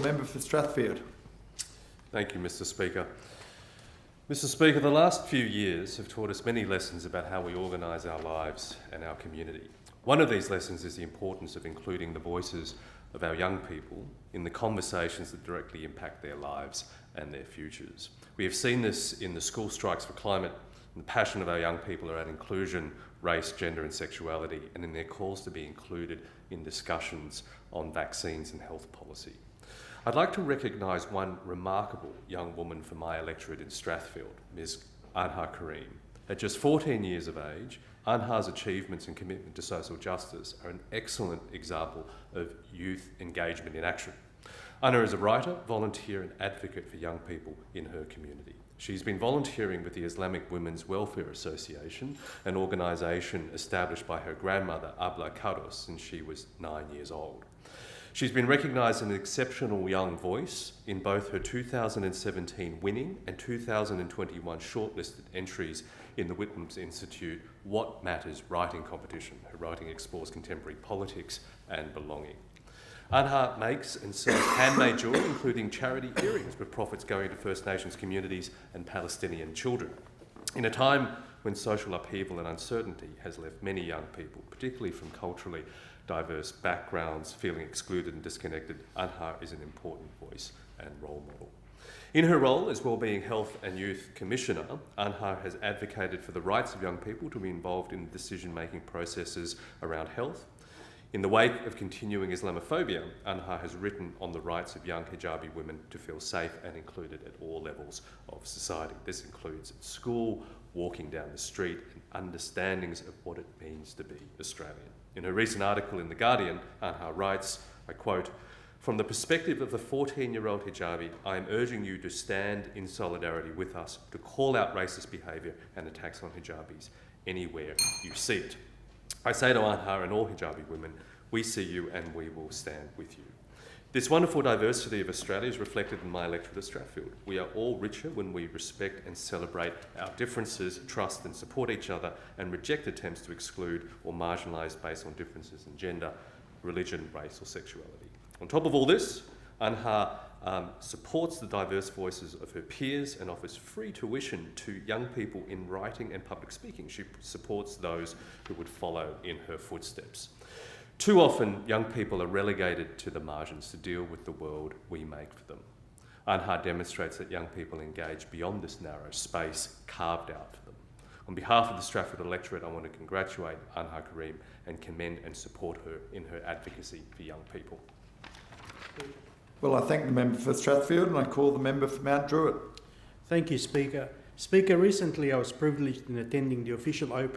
member for Strathfield. Thank you, Mr. Speaker. Mr. Speaker, the last few years have taught us many lessons about how we organise our lives and our community. One of these lessons is the importance of including the voices of our young people in the conversations that directly impact their lives and their futures. We have seen this in the school strikes for climate, and the passion of our young people around inclusion, race, gender and sexuality, and in their calls to be included in discussions on vaccines and health policy. I'd like to recognise one remarkable young woman from my electorate in Strathfield, Ms. Anhaar Kareem. At just 14 years of age, Anhaar's achievements and commitment to social justice are an excellent example of youth engagement in action. Anhaar is a writer, volunteer and advocate for young people in her community. She's been volunteering with the Islamic Women's Welfare Association, an organisation established by her grandmother, Abla Kados, since she was 9 years old. She's been recognised as an exceptional young voice in both her 2017 winning and 2021 shortlisted entries in the Whitlam's Institute What Matters writing competition. Her writing explores contemporary politics and belonging. Anhaar makes and sells handmade jewellery, including charity earrings, with profits going to First Nations communities and Palestinian children. In a time when social upheaval and uncertainty has left many young people, particularly from culturally diverse backgrounds, feeling excluded and disconnected, Anhaar is an important voice and role model. In her role as Wellbeing, Health and Youth Commissioner, Anhaar has advocated for the rights of young people to be involved in decision-making processes around health. In the wake of continuing Islamophobia, Anhaar has written on the rights of young hijabi women to feel safe and included at all levels of society. This includes at school, walking down the street, and understandings of what it means to be Australian. In her recent article in The Guardian, Anhaar writes, I quote, "From the perspective of the 14-year-old hijabi, I am urging you to stand in solidarity with us to call out racist behaviour and attacks on hijabis anywhere you see it. I say to Anhaar and all hijabi women, we see you and we will stand with you." This wonderful diversity of Australia is reflected in my electorate of Strathfield. We are all richer when we respect and celebrate our differences, trust and support each other, and reject attempts to exclude or marginalise based on differences in gender, religion, race or sexuality. On top of all this, Anhaar supports the diverse voices of her peers and offers free tuition to young people in writing and public speaking. She supports those who would follow in her footsteps. Too often, young people are relegated to the margins to deal with the world we make for them. Anhaar demonstrates that young people engage beyond this narrow space carved out for them. On behalf of the Strathfield electorate, I want to congratulate Anhaar Kareem and commend and support her in her advocacy for young people. Well, I thank the member for Strathfield and I call the member for Mount Druitt. Thank you, Speaker. Speaker, recently I was privileged in attending the official opening